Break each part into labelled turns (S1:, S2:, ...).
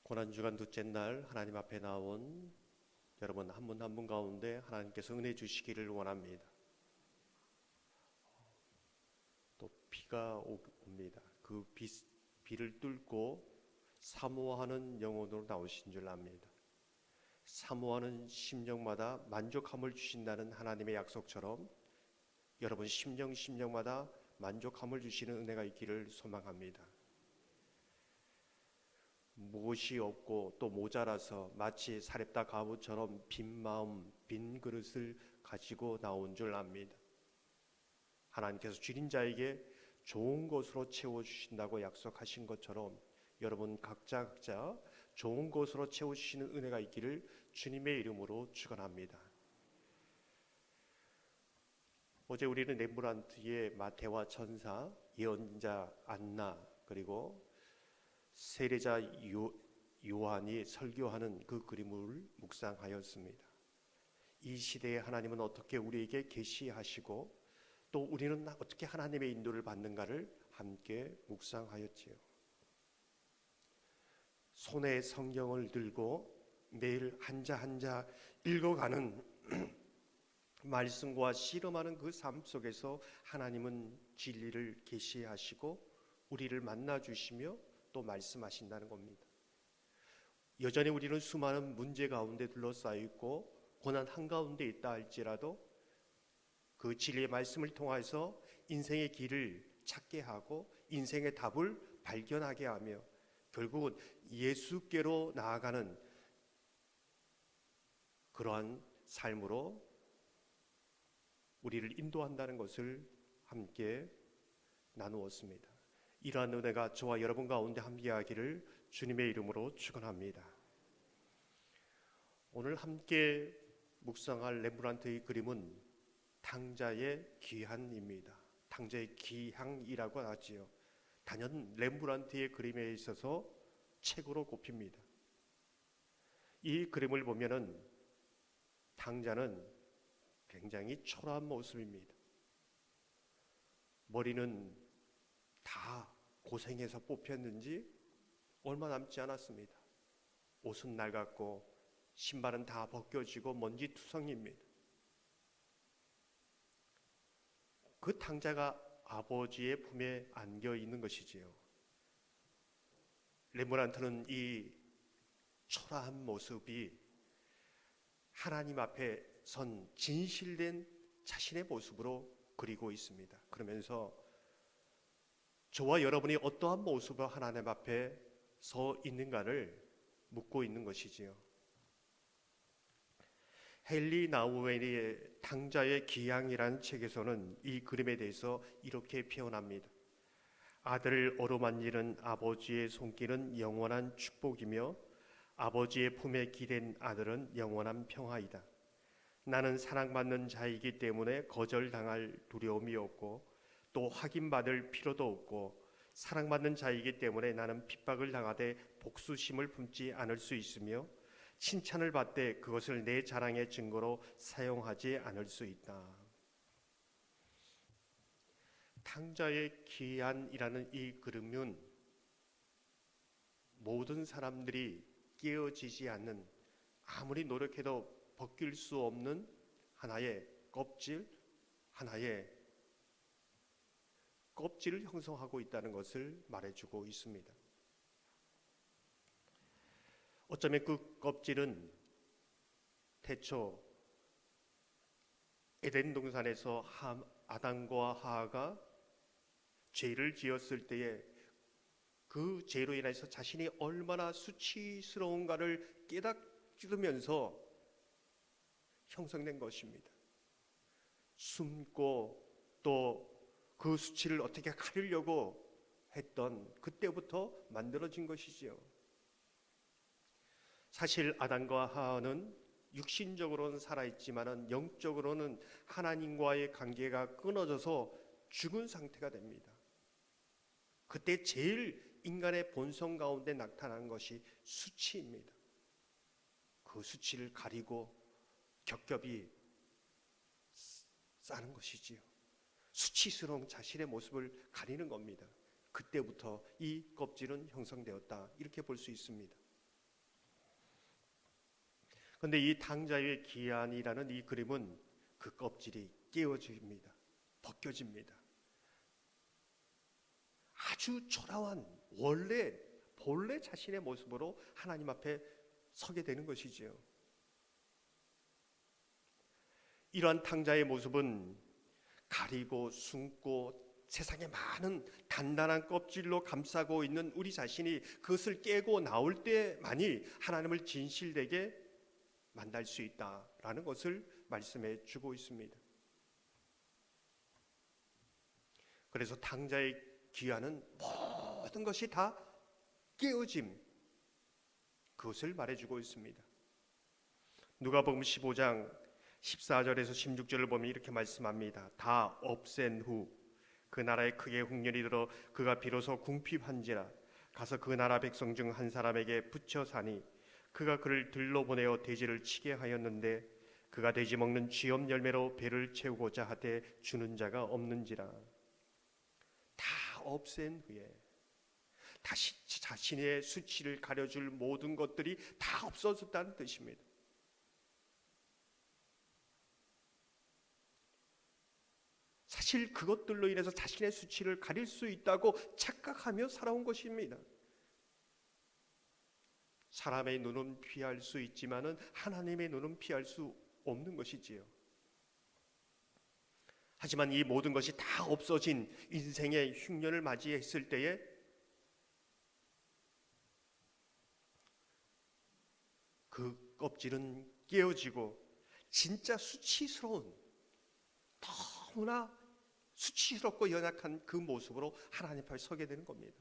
S1: 고난주간 둘째 날 하나님 앞에 나온 여러분 한 분 한 분 가운데 하나님께서 은혜 주시기를 원합니다. 또 비가 옵니다. 그 비를 뚫고 사모하는 영혼으로 나오신 줄 압니다. 사모하는 심령마다 만족함을 주신다는 하나님의 약속처럼 여러분 심령마다 만족함을 주시는 은혜가 있기를 소망합니다. 무엇이 없고 또 모자라서 마치 사렙다 과부처럼 빈 마음, 빈 그릇을 가지고 나온 줄 압니다. 하나님께서 줄인 자에게 좋은 것으로 채워주신다고 약속하신 것처럼 여러분 각자 좋은 것으로 채워주시는 은혜가 있기를 주님의 이름으로 축원합니다. 어제 우리는 렘브란트의 마태와 천사, 예언자 안나 그리고 세례자 요한이 설교하는 그 그림을 묵상하였습니다. 이 시대에 하나님은 어떻게 우리에게 계시하시고 또 우리는 어떻게 하나님의 인도를 받는가를 함께 묵상하였지요. 손에 성경을 들고 매일 한자 읽어가는 말씀과 씨름하는 그 삶 속에서 하나님은 진리를 계시하시고 우리를 만나주시며 또 말씀하신다는 겁니다. 여전히 우리는 수많은 문제 가운데 둘러싸여 있고 고난 한가운데 있다 할지라도 그 진리의 말씀을 통해서 인생의 길을 찾게 하고 인생의 답을 발견하게 하며 결국은 예수께로 나아가는 그러한 삶으로 우리를 인도한다는 것을 함께 나누었습니다. 이러한 은혜가 저와 여러분 가운데 함께하기를 주님의 이름으로 축원합니다. 오늘 함께 묵상할 렘브란트의 그림은 탕자의 귀한입니다. 탕자의 귀향이라고 하지요. 단연 렘브란트의 그림에 있어서 최고로 꼽힙니다. 이 그림을 보면은 탕자는 굉장히 초라한 모습입니다. 머리는 다 고생해서 뽑혔는지 얼마 남지 않았습니다. 옷은 낡았고 신발은 다 벗겨지고 먼지투성입니다. 그 탕자가 아버지의 품에 안겨 있는 것이지요. 렘브란트는 이 초라한 모습이 하나님 앞에 선 진실된 자신의 모습으로 그리고 있습니다. 그러면서 저와 여러분이 어떠한 모습으로 하나님 앞에 서 있는가를 묻고 있는 것이지요. 헨리 나우웰의 탕자의 귀향이라는 책에서는 이 그림에 대해서 이렇게 표현합니다. 아들을 어루만지는 아버지의 손길은 영원한 축복이며 아버지의 품에 기댄 아들은 영원한 평화이다. 나는 사랑받는 자이기 때문에 거절당할 두려움이 없고 또 확인받을 필요도 없고 사랑받는 자이기 때문에 나는 핍박을 당하되 복수심을 품지 않을 수 있으며 칭찬을 받되 그것을 내 자랑의 증거로 사용하지 않을 수 있다. 탕자의 귀한이라는 이 그림은 모든 사람들이 깨어지지 않는 아무리 노력해도 벗길 수 없는 하나의 껍질을 형성하고 있다는 것을 말해주고 있습니다. 어쩌면 그 껍질은 태초 에덴 동산에서 아담과 하와가 죄를 지었을 때에 그 죄로 인해서 자신이 얼마나 수치스러운가를 깨닫으면서 형성된 것입니다. 숨고 또 그 수치를 어떻게 가리려고 했던 그때부터 만들어진 것이지요. 사실 아담과 하와는 육신적으로는 살아있지만 영적으로는 하나님과의 관계가 끊어져서 죽은 상태가 됩니다. 그때 제일 인간의 본성 가운데 나타난 것이 수치입니다. 그 수치를 가리고 겹겹이 싸는 것이지요. 수치스러운 자신의 모습을 가리는 겁니다. 그때부터 이 껍질은 형성되었다 이렇게 볼 수 있습니다. 그런데 이 탕자의 기한이라는 이 그림은 그 껍질이 깨어집니다. 벗겨집니다. 아주 초라한 본래 자신의 모습으로 하나님 앞에 서게 되는 것이지요. 이러한 탕자의 모습은 가리고 숨고 세상에 많은 단단한 껍질로 감싸고 있는 우리 자신이 그것을 깨고 나올 때만이 하나님을 진실되게 만날 수 있다라는 것을 말씀해 주고 있습니다. 그래서 탕자의 기한은 모든 것이 다 깨어짐, 그것을 말해주고 있습니다. 누가복음 15장 14절에서 16절을 보면 이렇게 말씀합니다. 다 없앤 후 그 나라에 크게 흉년이 들어 그가 비로소 궁핍한지라 가서 그 나라 백성 중 한 사람에게 붙여 사니 그가 그를 들러 보내어 돼지를 치게 하였는데 그가 돼지 먹는 쥐염 열매로 배를 채우고자 하되 주는 자가 없는지라. 다 없앤 후에 다시 자신의 수치를 가려줄 모든 것들이 다 없어졌다는 뜻입니다. 사실 그것들로 인해서 자신의 수치를 가릴 수 있다고 착각하며 살아온 것입니다. 사람의 눈은 피할 수 있지만은 하나님의 눈은 피할 수 없는 것이지요. 하지만 이 모든 것이 다 없어진 인생의 흉년을 맞이했을 때에 그 껍질은 깨어지고 진짜 수치스러운, 너무나 수치스럽고 연약한 그 모습으로 하나님 앞에 서게 되는 겁니다.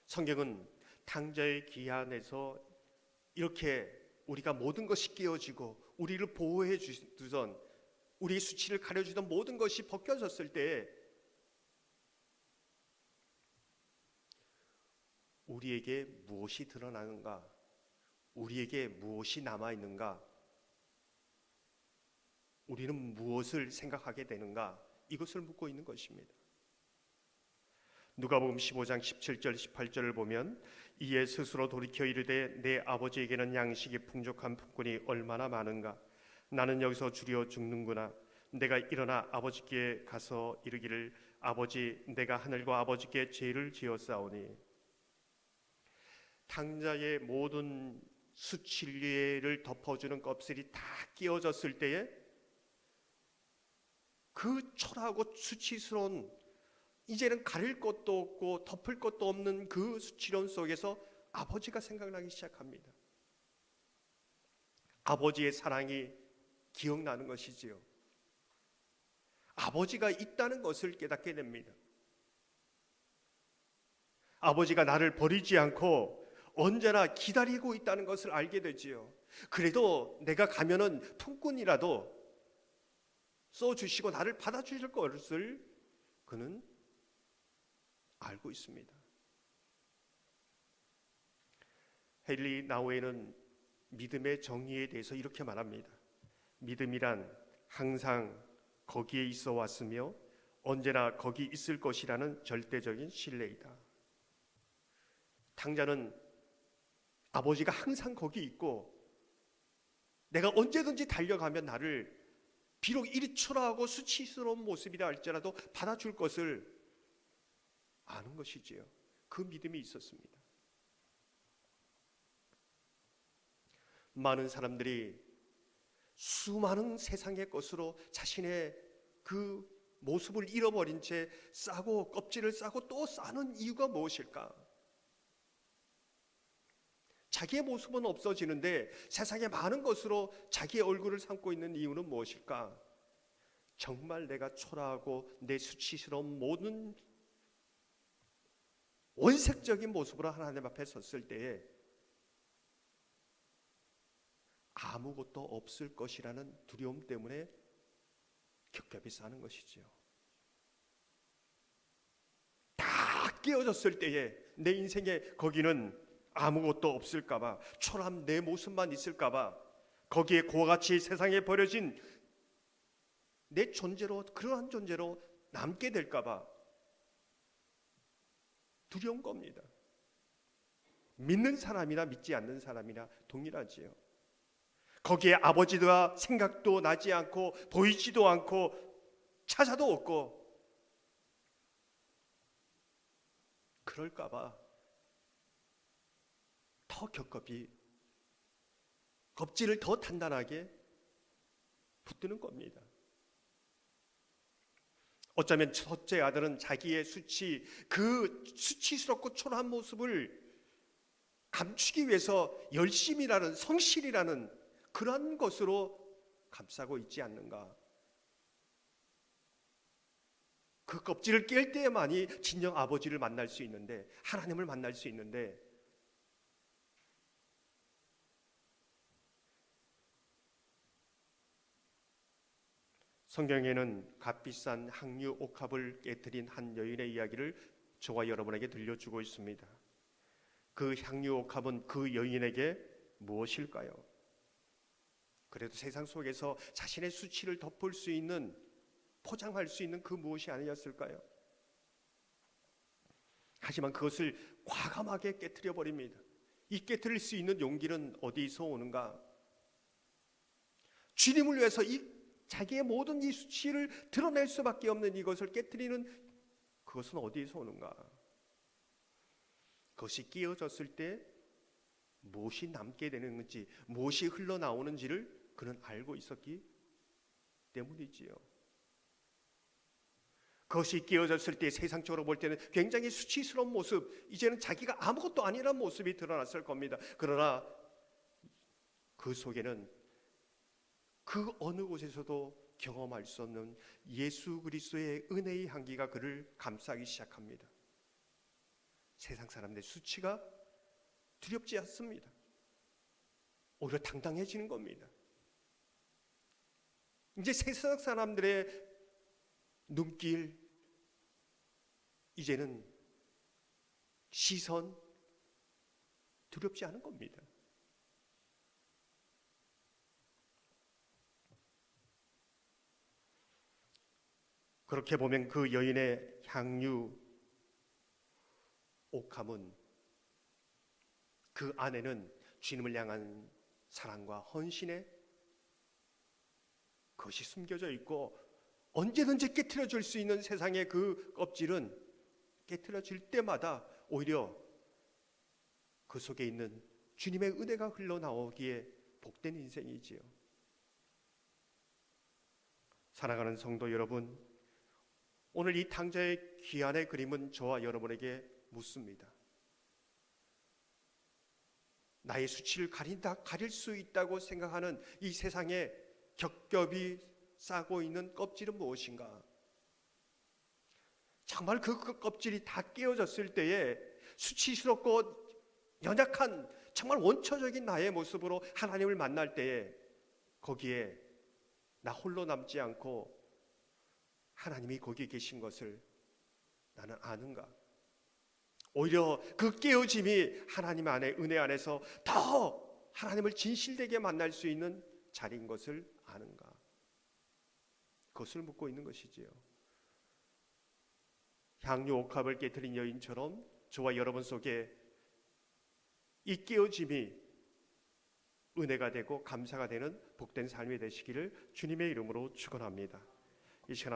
S1: 성경은 탕자의 기한에서 이렇게 우리가 모든 것이 깨어지고 우리를 보호해 주던, 우리의 수치를 가려주던 모든 것이 벗겨졌을 때 우리에게 무엇이 드러나는가, 우리에게 무엇이 남아있는가, 우리는 무엇을 생각하게 되는가, 이것을 묻고 있는 것입니다. 누가복음 15장 17절 18절을 보면 이에 스스로 돌이켜 이르되 내 아버지에게는 양식이 풍족한 품꾼이 얼마나 많은가, 나는 여기서 주려 죽는구나. 내가 일어나 아버지께 가서 이르기를 아버지, 내가 하늘과 아버지께 죄를 지었사오니. 탕자의 모든 수치를 덮어주는 껍질이 다 끼어졌을 때에 그 초라하고 수치스러운, 이제는 가릴 것도 없고 덮을 것도 없는 그 수치론 속에서 아버지가 생각나기 시작합니다. 아버지의 사랑이 기억나는 것이지요. 아버지가 있다는 것을 깨닫게 됩니다. 아버지가 나를 버리지 않고 언제나 기다리고 있다는 것을 알게 되지요. 그래도 내가 가면은 품꾼이라도 써주시고 나를 받아주실 것을 그는 알고 있습니다. 헨리 나우에는 믿음의 정의에 대해서 이렇게 말합니다. 믿음이란 항상 거기에 있어 왔으며 언제나 거기 있을 것이라는 절대적인 신뢰이다. 탕자는 아버지가 항상 거기 있고 내가 언제든지 달려가면 나를 비록 이리 초라하고 수치스러운 모습이라 할지라도 받아줄 것을 아는 것이지요. 그 믿음이 있었습니다. 많은 사람들이 수많은 세상의 것으로 자신의 그 모습을 잃어버린 채 싸고 껍질을 싸고 또 싸는 이유가 무엇일까? 자기의 모습은 없어지는데 세상의 많은 것으로 자기의 얼굴을 삼고 있는 이유는 무엇일까? 정말 내가 초라하고 내 수치스러운 모든 원색적인 모습으로 하나님 앞에 섰을 때에 아무것도 없을 것이라는 두려움 때문에 겹겹이 사는 것이지요. 다 깨어졌을 때에 내 인생에 거기는 아무것도 없을까봐, 초라한 내 모습만 있을까봐, 거기에 그와 같이 세상에 버려진 내 존재로, 그러한 존재로 남게 될까봐 두려운 겁니다. 믿는 사람이나 믿지 않는 사람이나 동일하지요. 거기에 아버지가 생각도 나지 않고 보이지도 않고 찾아도 없고, 그럴까봐 더 겹겹이 겁질을 더 단단하게 붙드는 겁니다. 어쩌면 첫째 아들은 자기의 그 수치스럽고 초라한 모습을 감추기 위해서 열심이라는, 성실이라는 그런 것으로 감싸고 있지 않는가. 그 껍질을 깰 때만이 진정 아버지를 만날 수 있는데, 하나님을 만날 수 있는데, 성경에는 값비싼 항류 옥합을 깨트린 한 여인의 이야기를 저와 여러분에게 들려주고 있습니다. 그 향유 옥합은 그 여인에게 무엇일까요? 그래도 세상 속에서 자신의 수치를 덮을 수 있는, 포장할 수 있는 그 무엇이 아니었을까요? 하지만 그것을 과감하게 깨트려 버립니다. 이 깨트릴 수 있는 용기는 어디서 오는가? 주님을 위해서 자기의 모든 이 수치를 드러낼 수밖에 없는 이것을 깨트리는 그것은 어디에서 오는가? 그것이 끼어졌을 때 무엇이 남게 되는 건지, 무엇이 흘러나오는지를 그는 알고 있었기 때문이지요. 그것이 끼어졌을 때 세상적으로 볼 때는 굉장히 수치스러운 모습, 이제는 자기가 아무것도 아니라는 모습이 드러났을 겁니다. 그러나 그 속에는 그 어느 곳에서도 경험할 수 없는 예수 그리스도의 은혜의 향기가 그를 감싸기 시작합니다. 세상 사람들의 수치가 두렵지 않습니다. 오히려 당당해지는 겁니다. 이제 세상 사람들의 눈길, 이제는 시선, 두렵지 않은 겁니다. 그렇게 보면 그 여인의 향유 옥함은, 그 안에는 주님을 향한 사랑과 헌신의 그것이 숨겨져 있고, 언제든지 깨트려질 수 있는 세상의 그 껍질은 깨트려질 때마다 오히려 그 속에 있는 주님의 은혜가 흘러나오기에 복된 인생이지요. 사랑하는 성도 여러분, 오늘 이 탕자의 귀환의 그림은 저와 여러분에게 묻습니다. 나의 수치를 가릴 수 있다고 생각하는 이 세상에 겹겹이 싸고 있는 껍질은 무엇인가? 정말 그 껍질이 다 깨어졌을 때에 수치스럽고 연약한, 정말 원초적인 나의 모습으로 하나님을 만날 때에 거기에 나 홀로 남지 않고 하나님이 거기 계신 것을 나는 아는가? 오히려 그 깨어짐이 하나님 안에, 은혜 안에서 더 하나님을 진실되게 만날 수 있는 자리인 것을 아는가? 그것을 묻고 있는 것이지요. 향유 옥합을 깨트린 여인처럼 저와 여러분 속에 이 깨어짐이 은혜가 되고 감사가 되는 복된 삶이 되시기를 주님의 이름으로 축원합니다. 이 시간